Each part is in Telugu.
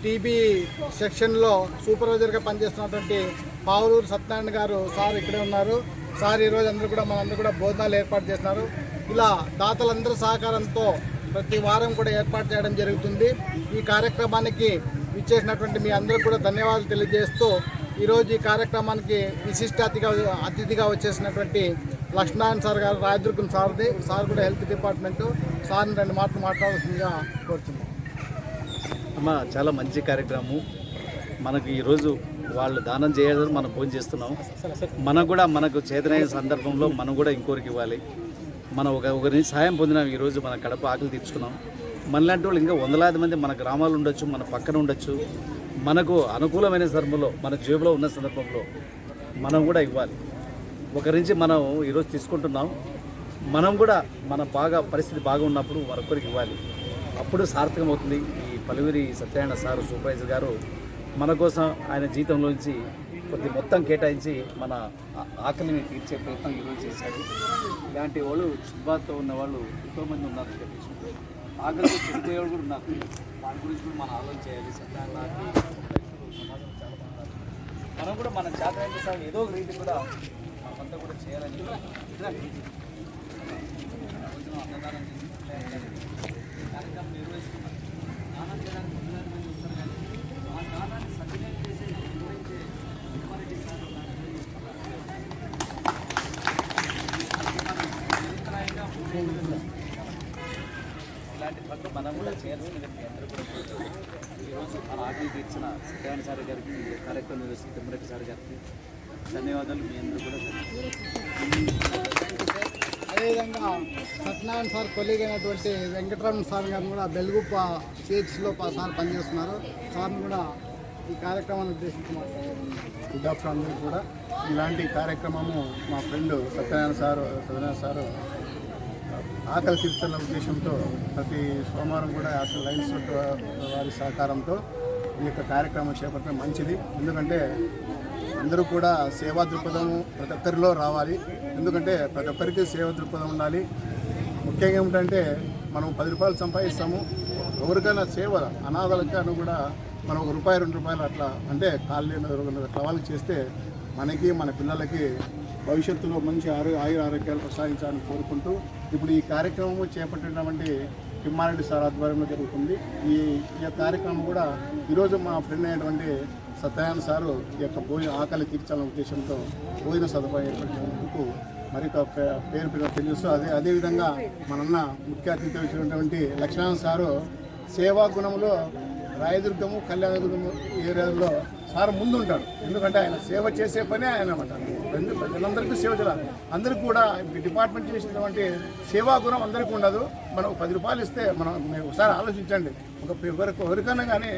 టీబీ సెక్షన్లో సూపర్వైజర్గా పనిచేస్తున్నటువంటి పావులూరు సత్యనారాయణ గారు సార్ ఇక్కడే ఉన్నారు. సార్ ఈరోజు మనందరూ కూడా భోజనాలు ఏర్పాటు చేస్తున్నారు. ఇలా దాతలందరి సహకారంతో ప్రతి వారం కూడా ఏర్పాటు చేయడం జరుగుతుంది. ఈ కార్యక్రమానికి ఇచ్చేసినటువంటి మీ అందరూ కూడా ధన్యవాదాలు తెలియజేస్తూ ఈరోజు ఈ కార్యక్రమానికి విశిష్ట అతిథిగా వచ్చేసినటువంటి లక్ష్మీనారాయణ సార్ గారు, రాయదుర్గం సార్ కూడా హెల్త్ డిపార్ట్మెంటు సార్ని 2 మాటలు మాట్లాడాల్సిందిగా కోరుతున్నాం. అమ్మ, చాలా మంచి కార్యక్రమం. మనకు ఈరోజు వాళ్ళు దానం చేయాలని మనం ఫోన్ చేస్తున్నాం. మనకు చేతనైన సందర్భంలో మనం కూడా ఇంకోరికి ఇవ్వాలి. మనం ఒకరి సాయం పొందినాం. ఈరోజు మన కడప ఆకలి తీర్చుకున్నాం. మనలాంటి వాళ్ళు ఇంకా 100,000 మంది మన గ్రామాలు ఉండొచ్చు, మన పక్కన ఉండొచ్చు. మనకు అనుకూలమైన సందర్భంలో, మన జేబులో ఉన్న సందర్భంలో మనం కూడా ఇవ్వాలి. ఒకరి నుంచి మనం ఈరోజు తీసుకుంటున్నాం. మనం కూడా మన పరిస్థితి బాగా ఉన్నప్పుడు మరొకరికి ఇవ్వాలి. అప్పుడు సార్థకమవుతుంది. ఈ పలువురి సత్యనారాయణ సారు సూపర్వైజర్ గారు మన కోసం ఆయన జీతంలోంచి కొద్ది మొత్తం కేటాయించి మన ఆకలిని తీర్చే ప్రయత్నం ఈరోజు చేశారు. ఇలాంటి వాళ్ళు శుద్ధాతో ఉన్న వాళ్ళు ఎంతోమంది ఉన్నారు. ఆకలి చనిపోయేవాళ్ళు కూడా ఉన్నారు. వాళ్ళ గురించి కూడా మనం ఆలోచన చేయాలి. సత్యనారాయణ సమాజం చాలా బాగున్నారు. మనం కూడా మన చేతనైన సార్ ఏదో ఒక రీతి కూడా మనమంతా కూడా చేయాలని అన్నదానం కార్యక్రమం నిర్వహిస్తున్నాం. దానం చేయడానికి 100,000 మంది వస్తారు. కానీ ఆ దానాన్ని సద్వినియోగం చేసే నిర్వహించే తిరుమలరెడ్డి సార్ ఇలాంటి పనులు మనం కూడా చేయాల్సింది. మీ అందరూ కూడా ఈరోజు మన ఆకలి తీర్చిన సత్యనారాయణ సార్ గారికి, కార్యక్రమం నిర్వహిస్తున్న తిరుమలరెడ్డి సార్ గారికి ధన్యవాదాలు. మీ అందరూ కూడా అదేవిధంగా సత్యనారాయణ సార్ కొలీగ్ అయినటువంటి వెంకటరమణ సార్ గారు కూడా బెల్గుప్ప సిహెచ్లో సార్ పనిచేస్తున్నారు. సార్ని కూడా ఈ కార్యక్రమాన్ని ఉద్దేశించి మాట్లాడారు. గుడ్ ఆఫ్టర్నూన్ అందరికీ కూడా. ఇలాంటి కార్యక్రమము మా ఫ్రెండ్ సత్యనారాయణ సారు ఆకలి తీర్చాల ఉద్దేశంతో ప్రతి సోమవారం కూడా అసలు లైన్స్ వారి సహకారంతో ఈ యొక్క కార్యక్రమం చేపట్టడం మంచిది. ఎందుకంటే అందరూ కూడా సేవా దృక్పథము ప్రతి ఒక్కరిలో రావాలి. ఎందుకంటే ప్రతి ఒక్కరికి సేవా దృక్పథం ఉండాలి. ముఖ్యంగా ఏమిటంటే మనం 10 రూపాయలు సంపాదిస్తాము. ఎవరికైనా సేవ అనాథలకైనా కూడా మనం ₹1, ₹2 అట్లా అంటే కాళ్ళు అట్లా వాళ్ళకి చేస్తే మనకి మన పిల్లలకి భవిష్యత్తులో మంచి ఆరోగ్యాలు ప్రసాదించాలని కోరుకుంటూ ఇప్పుడు ఈ కార్యక్రమము చేపట్టినటువంటి తిమ్మారెడ్డి సార్ ఆధ్వర్యంలో జరుగుతుంది. ఈ కార్యక్రమం కూడా ఈరోజు మా ఫ్రెండ్ అయినటువంటి సత్యనారాయణ సారు ఈ యొక్క ఆకలి తీర్చాలనే ఉద్దేశంతో భోజన సదుపాయం ఏర్పరిచినందుకు మరి పేరు తెలుస్తూ అదేవిధంగా మనన్న ముఖ్య అతిథి వచ్చినటువంటి లక్ష్మీనారాయణ సారు సేవా గుణంలో రాయదుర్గము, కళ్యాణదుర్గము ఏరియాలో సార్ ముందుంటాడు. ఎందుకంటే ఆయన సేవ చేసే పని ఆయన అన్నమాట. ప్రజలందరికీ సేవ చేయాలి. అందరికీ కూడా డిపార్ట్మెంట్ చేసినటువంటి సేవా గుణం అందరికీ ఉండదు. మనం 10 రూపాయలు ఇస్తే మనం ఒకసారి ఆలోచించండి. ఎవరికైనా కానీ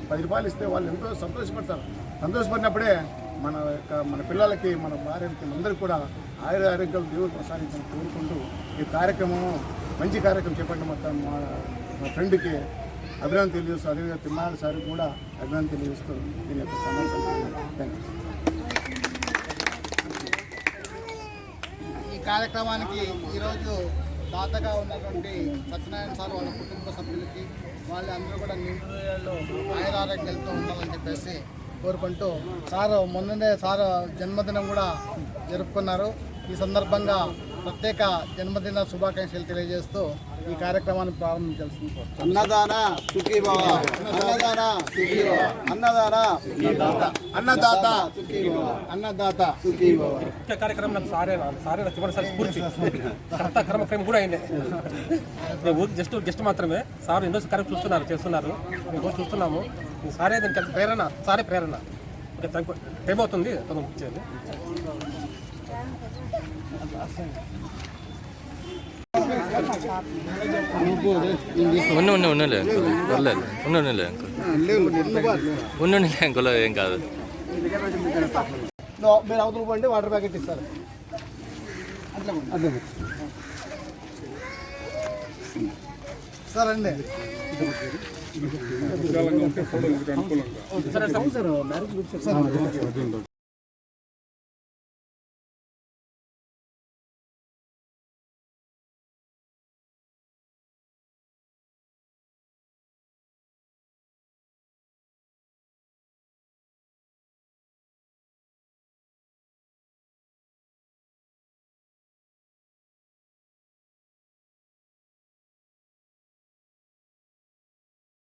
10 రూపాయలు ఇస్తే వాళ్ళు ఎంతో సంతోషపడతారు. సంతోషపడినప్పుడే మన పిల్లలకి, మన భార్యలకి అందరికీ కూడా ఆరోగ్యాలు దేవుడు ప్రసాదించాలని కోరుకుంటూ ఈ కార్యక్రమం మంచి కార్యక్రమం చేపట్టిన మొత్తం మా ఫ్రెండ్కి అభినందన తెలియజేస్తూ, అదేవిధంగా తిమ్మారెడ్డి సార్కి కూడా అభినందన తెలియజేస్తూ దీని యొక్క సమాచారం. Thank you. ఈ కార్యక్రమానికి ఈరోజు దాతగా ఉన్నటువంటి సత్యనారాయణ సార్ వాళ్ళ కుటుంబ సభ్యులకి వాళ్ళందరూ కూడా నిండులో ఆయురారోగ్యాలతో ఉండాలని చెప్పేసి కోరుకుంటూ మొన్ననే సార్ జన్మదినం కూడా జరుపుకున్నారు. ఈ సందర్భంగా ప్రత్యేక జన్మదిన శుభాకాంక్షలు తెలియజేస్తూ ఈ కార్యక్రమాన్ని ప్రారంభించాల్సింది. అన్నదాన సుఖీ భవ, అన్నదాన సుఖీ భవ, అన్నదాన అన్నదాత సుఖీ భవ, అన్నదాత సుఖీ భవ. ముఖ్య కార్యక్రమం నాకు సారే చివరిసారి స్ఫూర్తి కర్త కర్మక్రమం కూడా అయింది. నేను ఊరికి జస్ట్ మాత్రమే. సార్ ఎన్నో కార్యక్రమం చేస్తున్నారు. మేము రోజు చూస్తున్నాము. సారే దానికి ప్రేరణ, సారే ప్రేరణ. టైం అవుతుంది, తొందర ఉన్నలే అంకుల్ ఏం కాదు. మీరు అవతల పోండి, వాటర్ ప్యాకెట్ ఇస్తారు. అట్లా సార్ అండి సరే సార్